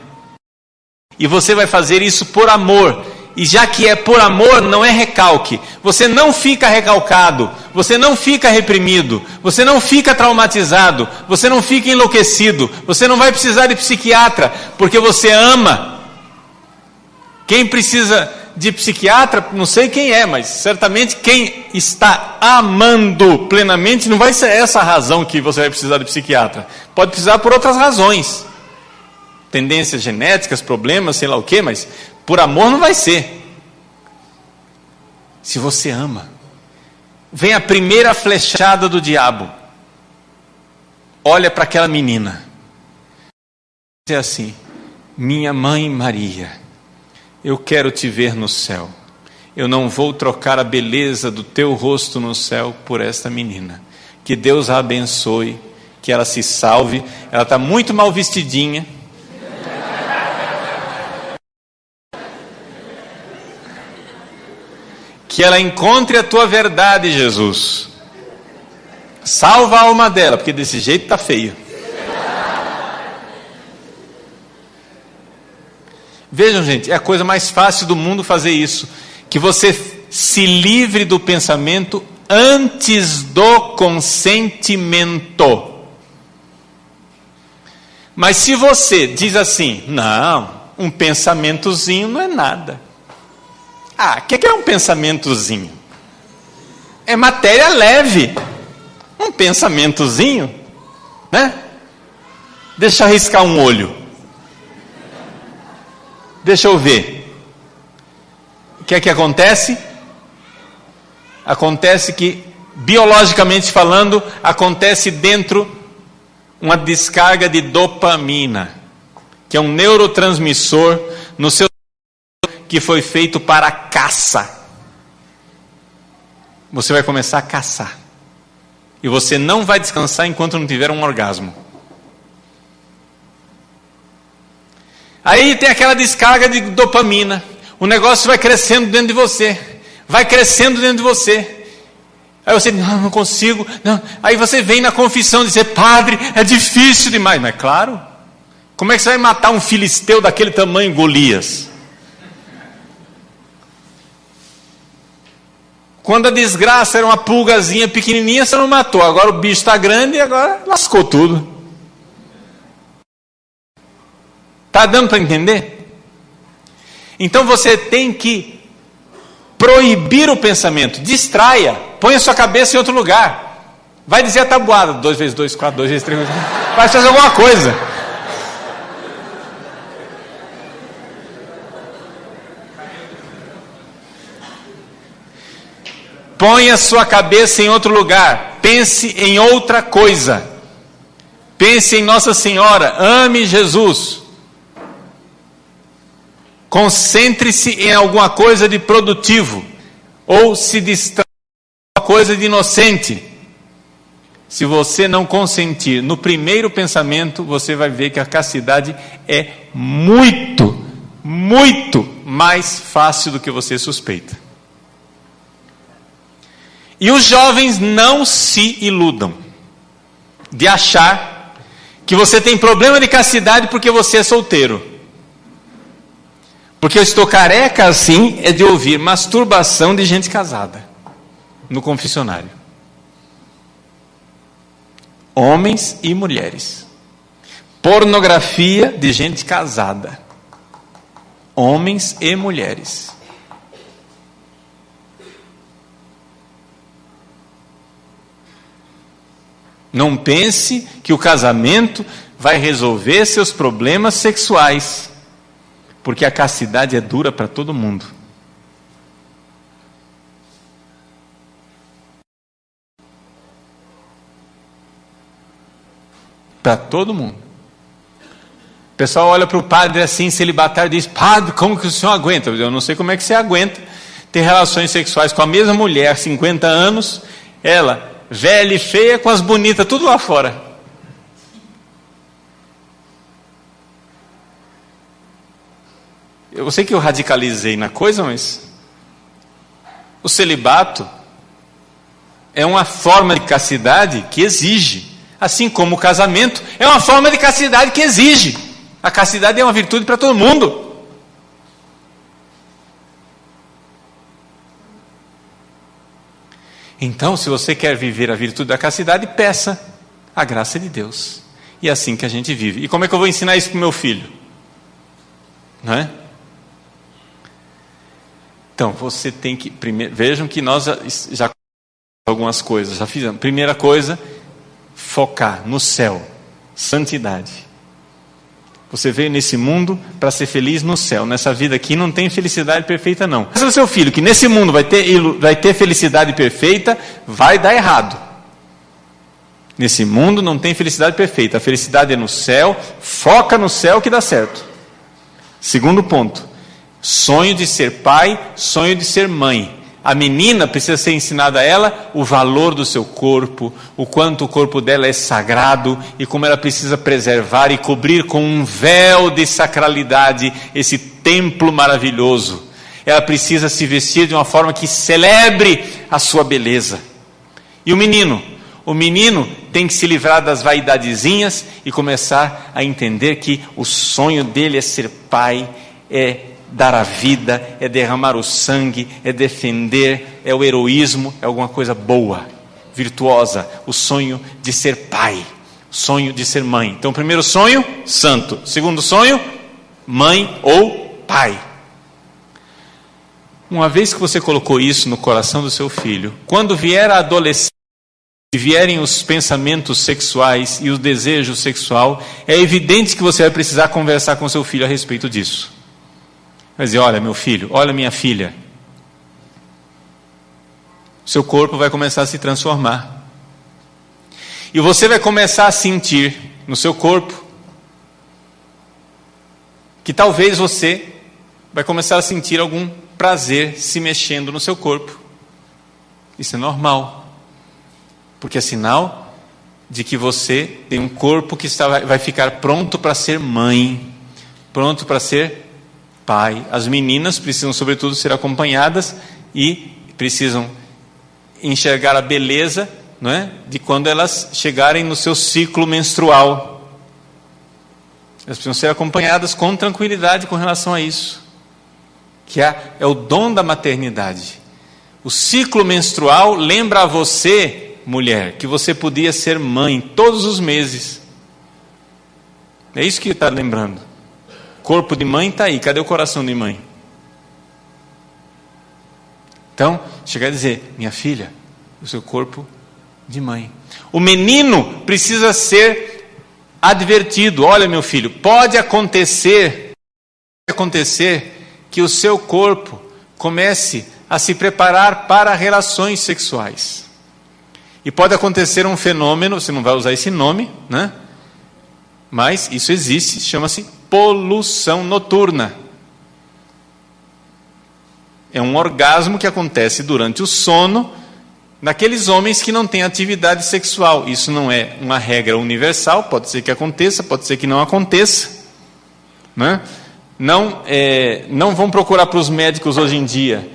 E você vai fazer isso por amor. E já que é por amor, não é recalque. Você não fica recalcado, você não fica reprimido, você não fica traumatizado, você não fica enlouquecido, você não vai precisar de psiquiatra, porque você ama. Quem precisa de psiquiatra, não sei quem é, mas certamente quem está amando plenamente, não vai ser essa a razão que você vai precisar de psiquiatra. Pode precisar por outras razões. Tendências genéticas, problemas, sei lá o que, mas por amor não vai ser. Se você ama, vem a primeira flechada do diabo. Olha para aquela menina. É assim: minha mãe Maria, eu quero te ver no céu. Eu não vou trocar a beleza do teu rosto no céu por esta menina. Que Deus a abençoe, que ela se salve. Ela está muito mal vestidinha. Que ela encontre a tua verdade, Jesus. Salva a alma dela, porque desse jeito está feio. Vejam, gente, é a coisa mais fácil do mundo fazer isso. Que você se livre do pensamento antes do consentimento. Mas se você diz assim: não, um pensamentozinho não é nada. O que é um pensamentozinho? É matéria leve. Um pensamentozinho, né? Deixa eu riscar um olho. Deixa eu ver. O que é que acontece? Acontece que, biologicamente falando, acontece dentro uma descarga de dopamina, que é um neurotransmissor no seu que foi feito para a caça. Você vai começar a caçar. E você não vai descansar enquanto não tiver um orgasmo. Aí tem aquela descarga de dopamina. O negócio vai crescendo dentro de você. Vai crescendo dentro de você. Aí você diz, não consigo. Não. Aí você vem na confissão dizer, padre, é difícil demais. Mas claro, como é que você vai matar um filisteu daquele tamanho, Golias? Quando a desgraça era uma pulgazinha pequenininha, você não matou. Agora o bicho está grande e agora lascou tudo. Está dando para entender? Então você tem que proibir o pensamento. Distraia. Põe a sua cabeça em outro lugar. Vai dizer a tabuada. 2 × 2, 4, 2 × 3. Vai fazer alguma coisa. Põe a sua cabeça em outro lugar. Pense em outra coisa. Pense em Nossa Senhora. Ame Jesus. Concentre-se em alguma coisa de produtivo. Ou se distraia com alguma coisa de inocente. Se você não consentir no primeiro pensamento, você vai ver que a castidade é muito, muito mais fácil do que você suspeita. E os jovens não se iludam de achar que você tem problema de castidade porque você é solteiro. Porque eu estou careca assim é de ouvir masturbação de gente casada no confessionário. Homens e mulheres. Pornografia de gente casada. Homens e mulheres. Não pense que o casamento vai resolver seus problemas sexuais, porque a castidade é dura para todo mundo. Para todo mundo. O pessoal olha para o padre assim, celibatário, e diz, padre, como que o senhor aguenta? Eu não sei como é que você aguenta ter relações sexuais com a mesma mulher, 50 anos, ela velha e feia, com as bonitas, tudo lá fora. Eu sei que eu radicalizei na coisa, mas o celibato é uma forma de castidade que exige, assim como o casamento é uma forma de castidade que exige. A castidade é uma virtude para todo mundo. Então, se você quer viver a virtude da castidade, peça a graça de Deus. E é assim que a gente vive. E como é que eu vou ensinar isso para o meu filho? Não é? Então, você tem que... vejam que nós já algumas coisas, já fizemos. Primeira coisa, focar no céu. Santidade. Você veio nesse mundo para ser feliz no céu. Nessa vida aqui não tem felicidade perfeita, não. Se o seu filho que nesse mundo vai ter felicidade perfeita, vai dar errado. Nesse mundo não tem felicidade perfeita. A felicidade é no céu. Foca no céu que dá certo. Segundo ponto. Sonho de ser pai, sonho de ser mãe. A menina precisa ser ensinada a ela o valor do seu corpo, o quanto o corpo dela é sagrado e como ela precisa preservar e cobrir com um véu de sacralidade esse templo maravilhoso. Ela precisa se vestir de uma forma que celebre a sua beleza. E o menino tem que se livrar das vaidadezinhas e começar a entender que o sonho dele é ser pai, é dar a vida, é derramar o sangue, é defender, é o heroísmo, é alguma coisa boa, virtuosa, o sonho de ser pai, o sonho de ser mãe. Então, primeiro sonho, santo. Segundo sonho, mãe ou pai. Uma vez que você colocou isso no coração do seu filho, quando vier a adolescência e vierem os pensamentos sexuais e o desejo sexual, é evidente que você vai precisar conversar com seu filho a respeito disso. Vai dizer, olha meu filho, olha minha filha, seu corpo vai começar a se transformar. E você vai começar a sentir no seu corpo que talvez você vai começar a sentir algum prazer se mexendo no seu corpo. Isso é normal, porque é sinal de que você tem um corpo que vai ficar pronto para ser mãe, pronto para ser pai. As meninas precisam, sobretudo, ser acompanhadas e precisam enxergar a beleza, não é, de quando elas chegarem no seu ciclo menstrual. Elas precisam ser acompanhadas com tranquilidade com relação a isso, que é o dom da maternidade. O ciclo menstrual lembra a você, mulher, que você podia ser mãe todos os meses. É isso que está lembrando. Corpo de mãe está aí, cadê o coração de mãe? Então, chegar a dizer, minha filha, o seu corpo de mãe. O menino precisa ser advertido. Olha, meu filho, pode acontecer que o seu corpo comece a se preparar para relações sexuais. E pode acontecer um fenômeno, você não vai usar esse nome, né? Mas isso existe, chama-se poluição noturna. É um orgasmo que acontece durante o sono naqueles homens que não têm atividade sexual. Isso não é uma regra universal, pode ser que aconteça, pode ser que não aconteça, né? Não vão procurar para os médicos hoje em dia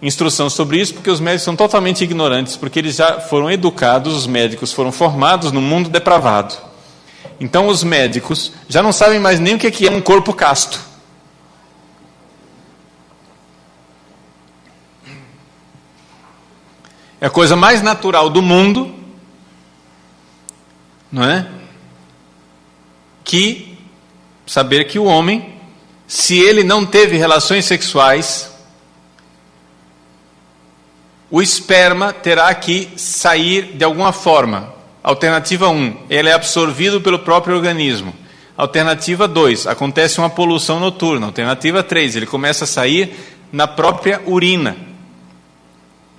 instrução sobre isso, porque os médicos são totalmente ignorantes, porque eles já foram educados, os médicos foram formados no mundo depravado. Então os médicos já não sabem mais nem o que é um corpo casto. É a coisa mais natural do mundo, não é? Que saber que o homem, se ele não teve relações sexuais, o esperma terá que sair de alguma forma. Alternativa 1, ele é absorvido pelo próprio organismo. Alternativa 2, acontece uma poluição noturna. Alternativa 3, ele começa a sair na própria urina,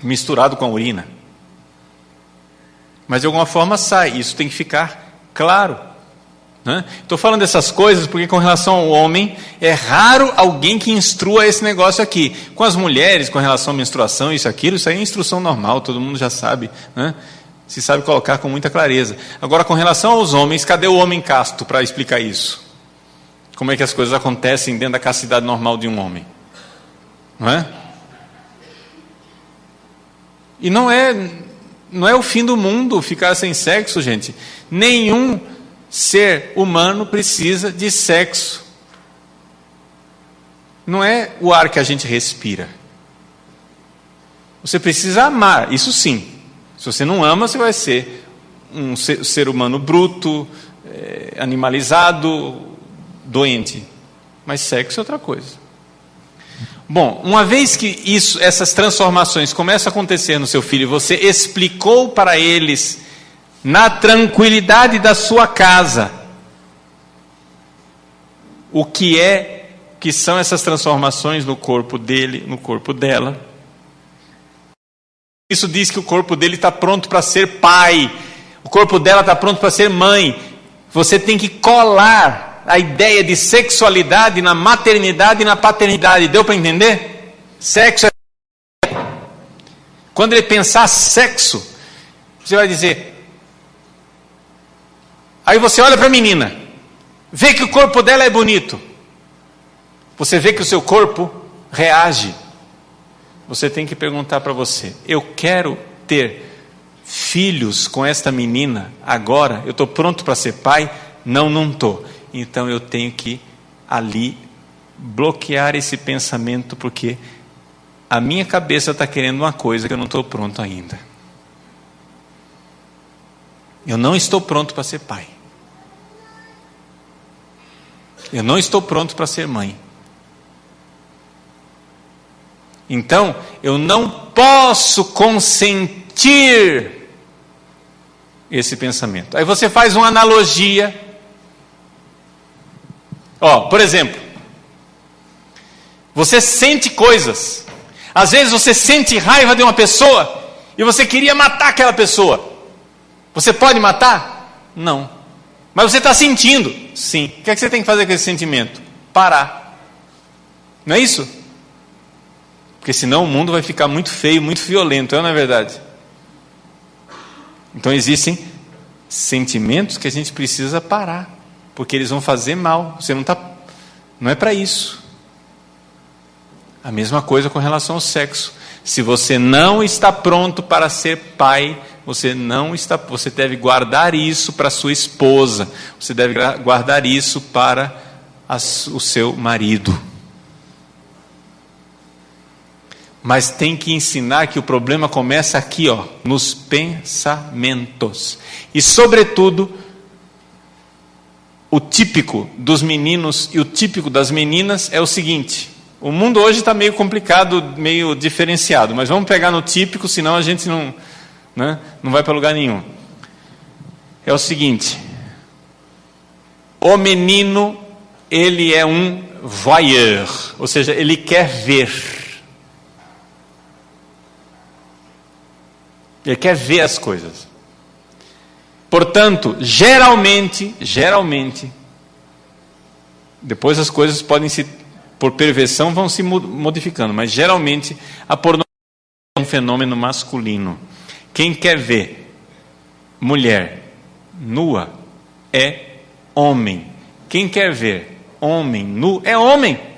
misturado com a urina. Mas de alguma forma sai, isso tem que ficar claro, né? Estou falando dessas coisas porque com relação ao homem, é raro alguém que instrua esse negócio aqui. Com as mulheres, com relação à menstruação, isso, aquilo, isso aí é instrução normal, todo mundo já sabe, né? Se sabe colocar com muita clareza. Agora, com relação aos homens, cadê o homem casto para explicar isso? Como é que as coisas acontecem dentro da castidade normal de um homem? Não é? E não é o fim do mundo ficar sem sexo, gente. Nenhum ser humano precisa de sexo. Não é o ar que a gente respira. Você precisa amar, isso sim. Se você não ama, você vai ser um ser humano bruto, animalizado, doente. Mas sexo é outra coisa. Bom, uma vez que essas transformações começam a acontecer no seu filho, você explicou para eles, na tranquilidade da sua casa, o que são essas transformações no corpo dele, no corpo dela. Isso diz que o corpo dele está pronto para ser pai, o corpo dela está pronto para ser mãe. Você tem que colar a ideia de sexualidade na maternidade e na paternidade. Deu para entender? Sexo é... Quando ele pensar sexo, você vai dizer... Aí você olha para a menina, vê que o corpo dela é bonito. Você vê que o seu corpo reage. Você tem que perguntar para você: eu quero ter filhos com esta menina agora? Eu estou pronto para ser pai? Não estou. Então eu tenho que ali bloquear esse pensamento, porque a minha cabeça está querendo uma coisa que eu não estou pronto ainda. Eu não estou pronto para ser pai. Eu não estou pronto para ser mãe. Então, eu não posso consentir esse pensamento. Aí você faz uma analogia. Por exemplo, você sente coisas. Às vezes você sente raiva de uma pessoa e você queria matar aquela pessoa. Você pode matar? Não. Mas você está sentindo? Sim. O que é que você tem que fazer com esse sentimento? Parar. Não é isso? Porque senão o mundo vai ficar muito feio, muito violento, não é verdade? Então existem sentimentos que a gente precisa parar, porque eles vão fazer mal. Você não é para isso. A mesma coisa com relação ao sexo. Se você não está pronto para ser pai, você deve guardar isso para sua esposa. Você deve guardar isso para o seu marido. Mas tem que ensinar que o problema começa aqui, nos pensamentos. E sobretudo, o típico dos meninos e o típico das meninas é o seguinte: o mundo hoje está meio complicado, meio diferenciado, mas vamos pegar no típico, senão a gente não vai para lugar nenhum. É o seguinte: o menino, ele é um voyeur, ou seja, ele quer ver. Ele quer ver as coisas. Portanto, geralmente, depois as coisas podem por perversão vão se modificando, mas geralmente a pornografia é um fenômeno masculino. Quem quer ver mulher nua é homem. Quem quer ver homem nu é homem.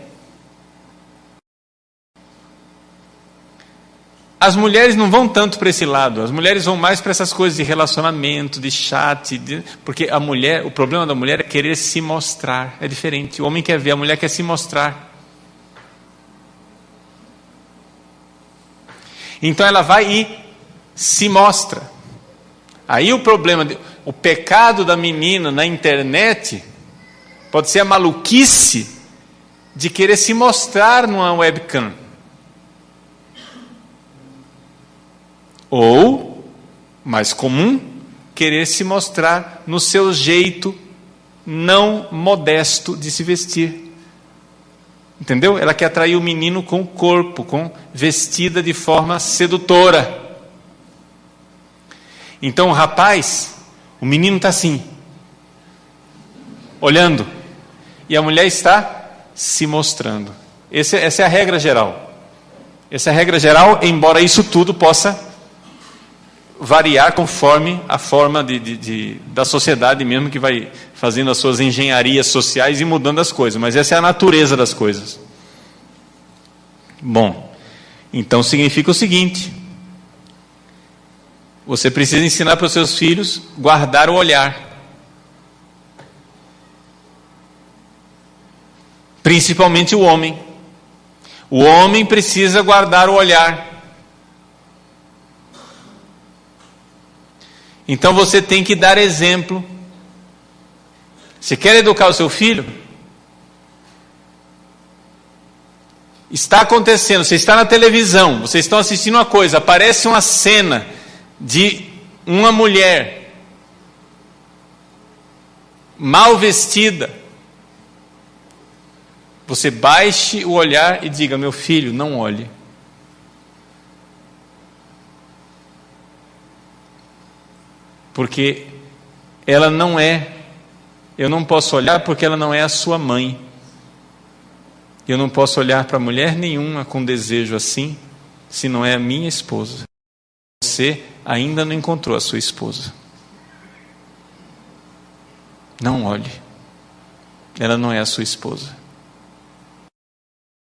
As mulheres não vão tanto para esse lado, as mulheres vão mais para essas coisas de relacionamento, de chat, porque o problema da mulher é querer se mostrar, é diferente. O homem quer ver, a mulher quer se mostrar. Então ela vai e se mostra. Aí o pecado da menina na internet pode ser a maluquice de querer se mostrar numa webcam. Ou, mais comum, querer se mostrar no seu jeito não modesto de se vestir. Entendeu? Ela quer atrair o menino com o corpo, vestida de forma sedutora. Então o rapaz, o menino está assim, olhando, e a mulher está se mostrando. Essa é a regra geral. Essa é a regra geral, embora isso tudo possa variar conforme a forma da sociedade mesmo, que vai fazendo as suas engenharias sociais e mudando as coisas, mas essa é a natureza das coisas. Bom, então significa o seguinte: você precisa ensinar para os seus filhos guardar o olhar, principalmente o homem. O homem precisa guardar o olhar. Então você tem que dar exemplo. Você quer educar o seu filho? Está acontecendo, você está na televisão, vocês estão assistindo uma coisa, aparece uma cena de uma mulher mal vestida. Você baixe o olhar e diga: meu filho, não olhe. Porque ela não é, eu não posso olhar porque ela não é a sua mãe. Eu não posso olhar para mulher nenhuma com desejo assim, se não é a minha esposa. Você ainda não encontrou a sua esposa. Não olhe. Ela não é a sua esposa.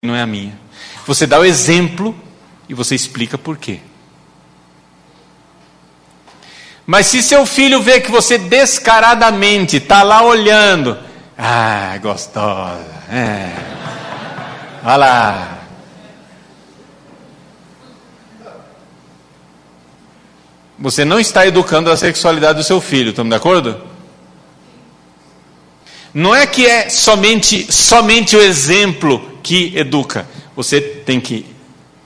Não é a minha. Você dá o exemplo e você explica por quê. Mas se seu filho vê que você descaradamente está lá olhando, gostosa, olha lá, você não está educando a sexualidade do seu filho, estamos de acordo? Não é que é somente o exemplo que educa. Você tem que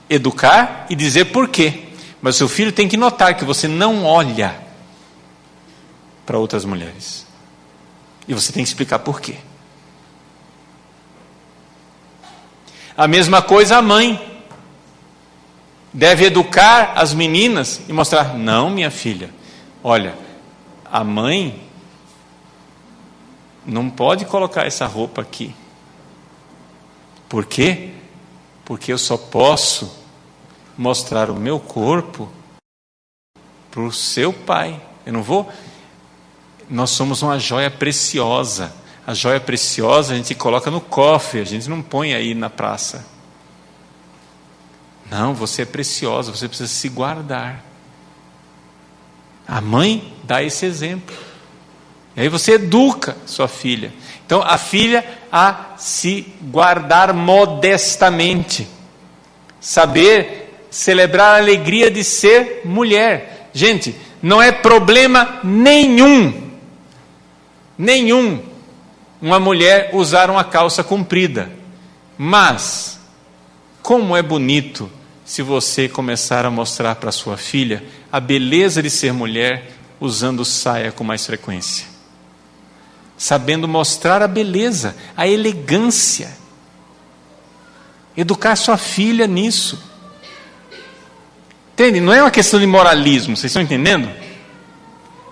educar e dizer por quê. Mas o seu filho tem que notar que você não olha para outras mulheres. E você tem que explicar por quê. A mesma coisa a mãe. Deve educar as meninas e mostrar, não, minha filha, olha, a mãe não pode colocar essa roupa aqui. Por quê? Porque eu só posso mostrar o meu corpo para o seu pai. Eu não vou... Nós somos uma joia preciosa. A joia preciosa a gente coloca no cofre, a gente não põe aí na praça. Não, você é preciosa, você precisa se guardar. A mãe dá esse exemplo. E aí você educa sua filha. Então a filha a se guardar modestamente. Saber celebrar a alegria de ser mulher. Gente, não é problema nenhum uma mulher usar uma calça comprida. Mas, como é bonito se você começar a mostrar para sua filha a beleza de ser mulher usando saia com mais frequência. Sabendo mostrar a beleza, a elegância. Educar sua filha nisso. Entende? Não é uma questão de moralismo, vocês estão entendendo?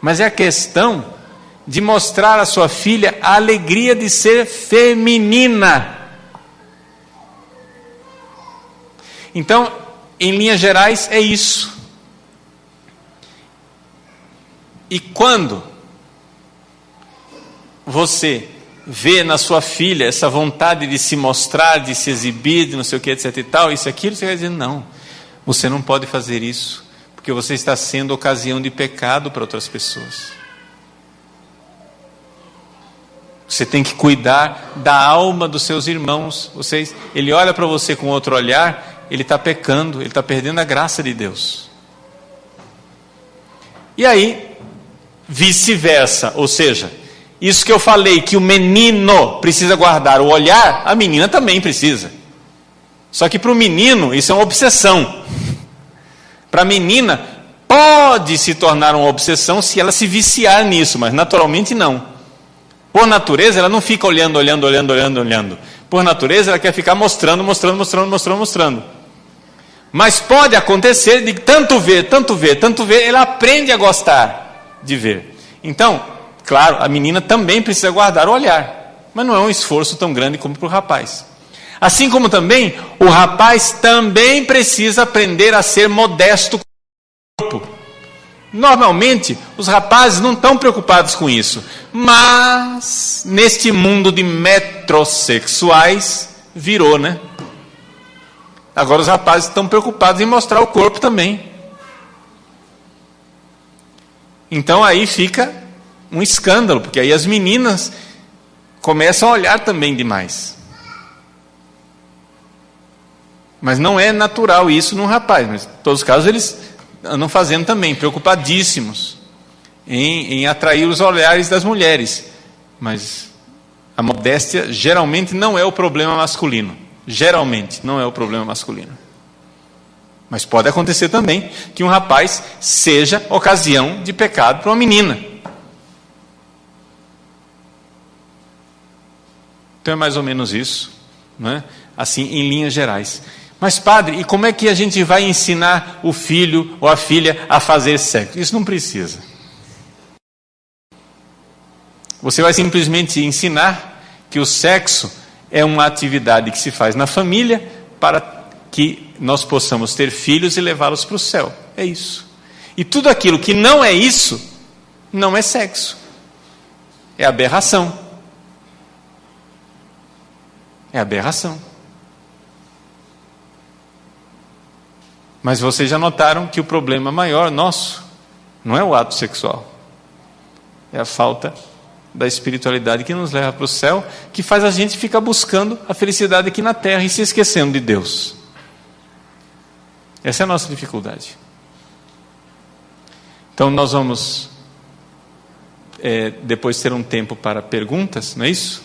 Mas é a questão de mostrar à sua filha a alegria de ser feminina. Então, em linhas gerais, é isso. E quando você vê na sua filha essa vontade de se mostrar, de se exibir, de não sei o que, etc e tal, isso e aquilo, você vai dizer, não, você não pode fazer isso, porque você está sendo ocasião de pecado para outras pessoas. Você tem que cuidar da alma dos seus irmãos. Ele olha para você com outro olhar, ele está pecando, ele está perdendo a graça de Deus. E aí, vice-versa, ou seja, isso que eu falei, que o menino precisa guardar o olhar, a menina também precisa. Só que para o menino isso é uma obsessão. Para a menina pode se tornar uma obsessão se ela se viciar nisso, mas naturalmente não. Por natureza, ela não fica olhando. Por natureza, ela quer ficar mostrando. Mas pode acontecer de tanto ver, ela aprende a gostar de ver. Então, claro, a menina também precisa guardar o olhar, mas não é um esforço tão grande como para o rapaz. Assim como também, o rapaz também precisa aprender a ser modesto com o corpo. Normalmente, os rapazes não estão preocupados com isso. Mas, neste mundo de metrosexuais, virou, né? Agora os rapazes estão preocupados em mostrar o corpo também. Então aí fica um escândalo, porque aí as meninas começam a olhar também demais. Mas não é natural isso num rapaz, mas em todos os casos eles andam fazendo também, preocupadíssimos em atrair os olhares das mulheres. Mas a modéstia geralmente não é o problema masculino. Geralmente não é o problema masculino. Mas pode acontecer também que um rapaz seja ocasião de pecado para uma menina. Então é mais ou menos isso, não é? Assim, em linhas gerais. Mas padre, e como é que a gente vai ensinar o filho ou a filha a fazer sexo? Isso não precisa. Você vai simplesmente ensinar que o sexo é uma atividade que se faz na família para que nós possamos ter filhos e levá-los para o céu. É isso. E tudo aquilo que não é isso, não é sexo. É aberração. É aberração. Mas vocês já notaram que o problema maior nosso não é o ato sexual. É a falta da espiritualidade que nos leva para o céu, que faz a gente ficar buscando a felicidade aqui na terra e se esquecendo de Deus. Essa é a nossa dificuldade. Então nós vamos depois ter um tempo para perguntas, não é isso?